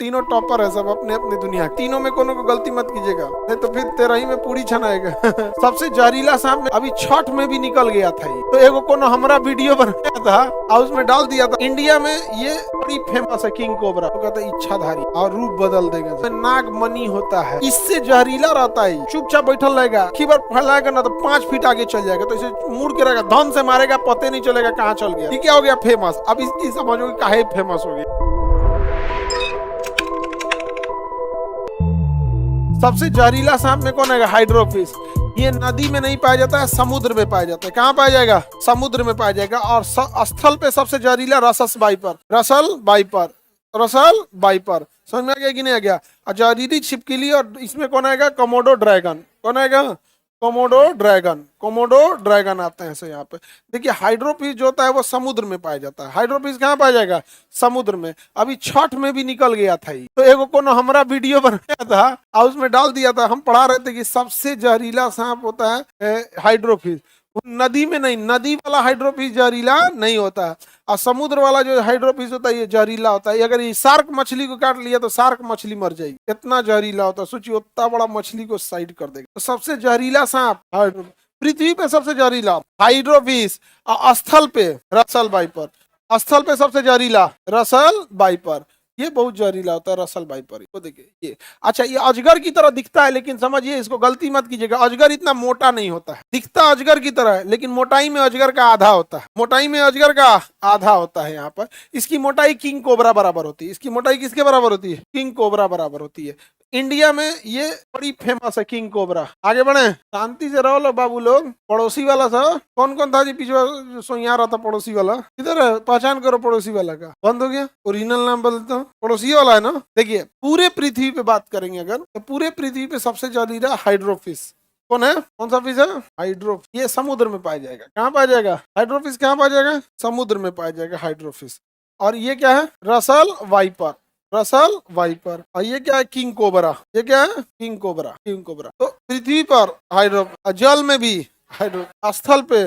तीनों टॉपर है सब अपने अपने दुनिया, तीनों में कोनो को गलती मत कीजिएगा, नहीं तो फिर तेरही में पूरी छनाएगा। सबसे जहरीला सांप में अभी छठ में भी निकल गया था ये। तो एगो कोनो हमारा वीडियो बनाया था और उसमें डाल दिया था, इंडिया में ये बड़ी फेमस है किंग कोबरा, तो कहता है इच्छाधारी और रूप बदल देगा, नागमणि होता है, इससे जहरीला रहता है, चुपचाप बैठल रहेगा, खीबर फैलाएगा ना तो 5 फीट आगे चल जाएगा, तो इसे मुड़ के रहेगा, धन से मारेगा, पते नहीं चलेगा कहाँ चल गया। ये क्या हो गया फेमस। अब इसकी समझो काहे फेमस हो गया। सबसे जहरीला सांप में कौन है? हाइड्रोफिश। ये नदी में नहीं पाया जाता है, समुद्र में पाया जाता है। कहाँ पाया जाएगा? समुद्र में पाया जाएगा। और स्थल पे सबसे जहरीला Russell viper, Russell viper, Russell viper. समझ में आ गया कि नहीं आ गया? और जहरीली छिपकली, और इसमें कौन आएगा? Komodo dragon. कौन आएगा? Komodo dragon. कोमोडो ड्रैगन आते हैं यहाँ पे। देखिए हाइड्रोफिश जो होता है वो समुद्र में पाया जाता है। हाइड्रोफिश कहाँ पाया जाएगा? समुद्र में। अभी छठ में भी निकल गया था ये। तो एगो कोनो हमारा वीडियो बनाया था और उसमें डाल दिया था, हम पढ़ा रहे थे कि सबसे जहरीला सांप होता है हाइड्रोफिश। नदी में नहीं, नदी वाला हाइड्रोफिश जहरीला नहीं होता है, और समुद्र वाला जो हाइड्रोफिश होता है ये जहरीला होता है। अगर ये शार्क मछली को काट लिया तो शार्क मछली मर जाएगी, इतना जहरीला होता है। सोचिए उतना बड़ा मछली को साइड कर देगा। तो सबसे जहरीला सांप पृथ्वी पे सबसे जहरीला हाइड्रोफिश, और स्थल पे रसल वाइपर। स्थल पे सबसे जहरीला रसल वाइपर, ये बहुत जहरीला होता है रसल वाइपर। तो देखिए ये, अच्छा ये अजगर की तरह दिखता है, लेकिन समझिए इसको गलती मत कीजिएगा, अजगर इतना मोटा नहीं होता है। दिखता अजगर की तरह है, लेकिन मोटाई में अजगर का आधा होता है। मोटाई में अजगर का आधा होता है। यहाँ पर इसकी मोटाई किंग कोबरा बराबर होती है। इसकी मोटाई किसके बराबर होती है? किंग कोबरा बराबर होती है। इंडिया में ये बड़ी फेमस है किंग कोबरा। आगे बढ़े, शांति से रहो लो बाबू लोग। पड़ोसी वाला था, कौन कौन था जी पीछे सोया रहा था? पड़ोसी वाला किधर है? पहचान करो पड़ोसी वाला का। बंद हो गया, ओरिजिनल नाम बदलता हूँ। पड़ोसी वाला है ना। देखिए पूरे पृथ्वी पे बात करेंगे अगर, तो पूरे पृथ्वी पे सबसे जहरीला हाइड्रोफिश कौन है? कौन सा फिश है? हाइड्रोफिश। ये समुद्र में पाया जाएगा। कहाँ पाया जाएगा? हाइड्रोफिश कहाँ पाया जाएगा? समुद्र में पाया जाएगा हाइड्रोफिश। और ये क्या है? Russell viper. Russell wiper. और ये क्या है? King cobra. ये क्या है? King cobra. King cobra. तो पृथ्वी पर हाइड्रो, जल में भी हाइड्रो, स्थल पे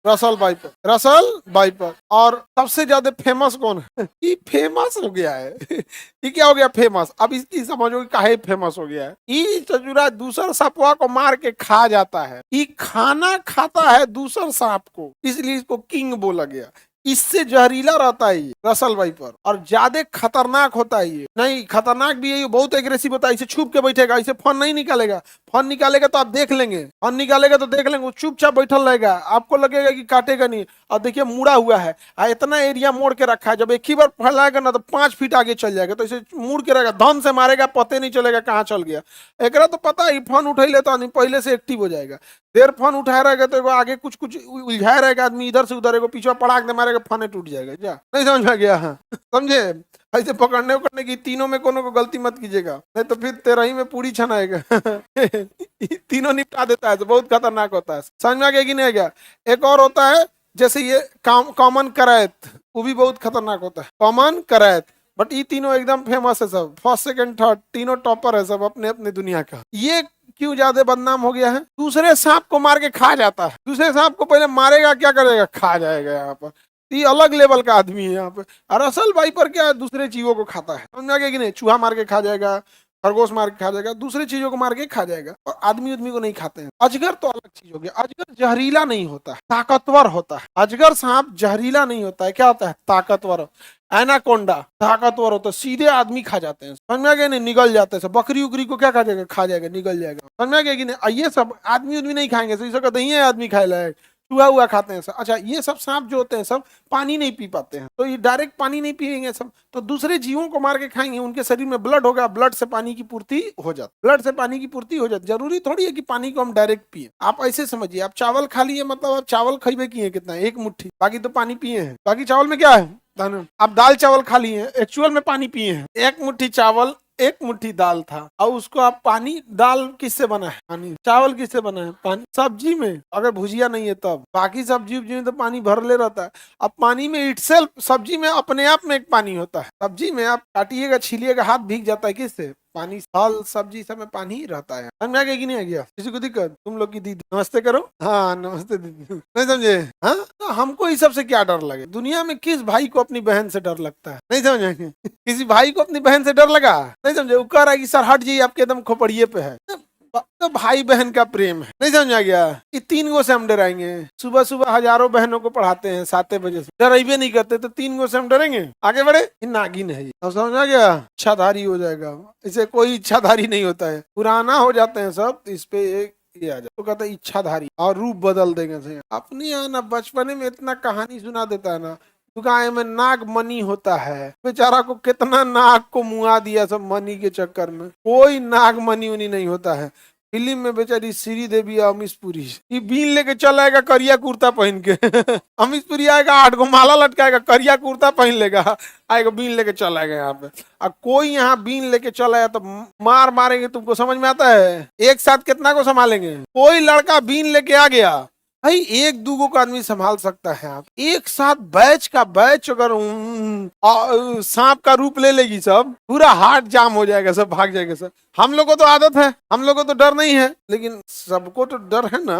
रसल वाइपर। Russell wiper. और सबसे ज्यादा फेमस कौन है? ये फेमस हो गया है। ये क्या हो गया? फेमस। अब इसकी समझो काहे फेमस हो गया है। ये चचुरा दूसर सांपवा को मार के खा जाता है। ये खाना खाता है दूसर सांप को, इसलिए इसको किंग बोला गया। इससे जहरीला रहता है ये रसल वाइपर, और ज्यादा खतरनाक होता है ये। नहीं खतरनाक भी है ये, बहुत एग्रेसिव होता है। इसे छुप के बैठेगा, इसे फन नहीं निकालेगा। फन निकालेगा तो आप देख लेंगे, फन निकालेगा तो देख लेंगे। वो चुपचाप बैठल रहेगा, आपको लगेगा कि काटेगा नहीं। और देखिए मुड़ा हुआ है, इतना एरिया मोड़ के रखा है, जब एक ही बार फैलाएगा ना तो 5 फीट आगे चल जाएगा, तो इसे मुड़ के रहेगा, धन से मारेगा, पते नहीं चलेगा कहाँ चल गया। एकरा तो पता है फन उठा लेता आदमी पहले से एक्टिव हो जाएगा। देर फन उठाया रहेगा तो एगो आगे कुछ कुछ उलझाया रहेगा आदमी, इधर से उधर, एगो पीछे पड़ाक दे मारेगा, फने टूट जाएगा। क्या नहीं समझ में गया? हाँ समझे? ऐसे पकड़ने उकड़ने की तीनों में कोनो को गलती मत कीजिएगा, नहीं तो फिर तेरही में पूरी छनाएगा। तीनों निपटा देता है, तो बहुत खतरनाक होता है। समझ में आ गया कि नहीं आ गया? एक और होता है जैसे ये कॉमन करैत, वो भी बहुत खतरनाक होता है। कॉमन करैत। बट ये तीनों एकदम फेमस है सब, फर्स्ट सेकंड थर्ड तीनों टॉपर है सब अपने अपने दुनिया का। ये क्यों ज्यादा बदनाम हो गया है? दूसरे सांप को मार के खा जाता है। दूसरे सांप को पहले मारेगा, क्या करेगा? खा जाएगा। यहाँ पर ये अलग लेवल का आदमी है यहाँ पे। और असल वाइपर क्या है? दूसरे चीजों को खाता है। समझ में आ गया कि नहीं? चूहा मार के खा जाएगा, खरगोश मार के खा जाएगा, दूसरे चीजों को मार के खा जाएगा, और आदमी उदमी को नहीं खाते हैं। अजगर तो अलग चीज हो गया। अजगर जहरीला नहीं होता है, ताकतवर होता है। अजगर सांप जहरीला नहीं होता है, क्या होता है? ताकतवर। एनाकोंडा ताकतवर होता है, सीधे आदमी खा जाते हैं। समझ में आ गया नहीं? निगल जाते हैं सब। बकरी उकरी को क्या खा जाएगा? खा जाएगा, निगल जाएगा। समझ में आ गया कि नहीं? ये सब आदमी उदमी नहीं खाएंगे, तो इसका नहीं है आदमी खाए लायक, चूहा हुआ खाते हैं सब। अच्छा ये सब सांप जो होते हैं सब पानी नहीं पी पाते हैं, तो ये डायरेक्ट पानी नहीं पिएंगे सब, तो दूसरे जीवों को मार के खाएंगे। उनके शरीर में ब्लड होगा, ब्लड से पानी की पूर्ति हो जाती, ब्लड से पानी की पूर्ति हो जाती। जरूरी थोड़ी है कि पानी को हम डायरेक्ट पिए। आप ऐसे समझिए, आप चावल खा लिए मतलब आप चावल खाइबे किए कितना? एक मुट्ठी, बाकी तो पानी पिए हैं। बाकी चावल में क्या है? आप दाल चावल खा लिए हैं, एक्चुअल में पानी पिए हैं। एक मुट्ठी चावल, एक मुट्ठी दाल था, और उसको आप पानी, दाल किससे बना है? पानी। चावल किससे बना है? पानी। सब्जी में अगर भुजिया नहीं है तब, बाकी सब्जी में तो पानी भरले रहता है। अब पानी में इटसेल्फ, सब्जी में अपने आप में एक पानी होता है। सब्जी में आप काटिएगा, छीलिएगा, हाथ भीग जाता है, किससे? पानी, फल सब्जी सब में पानी ही रहता है। समझ में आ गया कि नहीं आ गया? किसी को दिक्कत? तुम लोग की दीदी नमस्ते करो। हाँ नमस्ते दीदी। नहीं समझे? हाँ तो हमको इस सब से क्या डर लगे? दुनिया में किस भाई को अपनी बहन से डर लगता है? नहीं समझे? किसी भाई को अपनी बहन से डर लगा? नहीं समझे? वो कह रहा है कि सर हट जाइए, आपके एकदम खोपड़िए पे है। तो भाई बहन का प्रेम है। नहीं समझ आ गया? कि 3 गो से हम डराएंगे? सुबह सुबह हजारों बहनों को पढ़ाते हैं 7 बजे से, डराइबे नहीं करते तो 3 गो से हम डरेंगे? आगे बढ़े। ये नागिन है ये, अब समझ आ गया? इच्छाधारी हो जाएगा। इसे कोई इच्छाधारी नहीं होता है, पुराना हो जाते हैं सब। इस पे एक ये आ जाए तो कहता है इच्छाधारी, और रूप बदल देंगे। अपने यहाँ ना बचपने में इतना कहानी सुना देता है ना, दुकान में नाग मनी होता है, बेचारा को कितना नाग को मुआ दिया सब मनी के चक्कर में। कोई नाग मनी उनी नहीं होता है। फिल्म में बेचारी श्री देवी अमीश पुरी, ये बीन लेके चल आएगा करिया कुर्ता पहन के। अमीश पुरी आएगा 8 गो माला लटकाएगा, करिया कुर्ता पहन लेगा, आएगा बीन लेके चल आएगा यहाँ पे। और कोई यहाँ बीन लेके चल आया तो मार मारेंगे। तुमको समझ में आता है? एक साथ कितना को संभालेंगे? कोई लड़का बीन लेके आ गया भाई, 1-2 को आदमी संभाल सकता है। आप एक साथ बैच का बैच अगर सांप का रूप ले लेगी सब, पूरा हार्ट जाम हो जाएगा, सब भाग जाएगा सब। हम लोग को तो आदत है, हम लोग को तो डर नहीं है, लेकिन सबको तो डर है ना।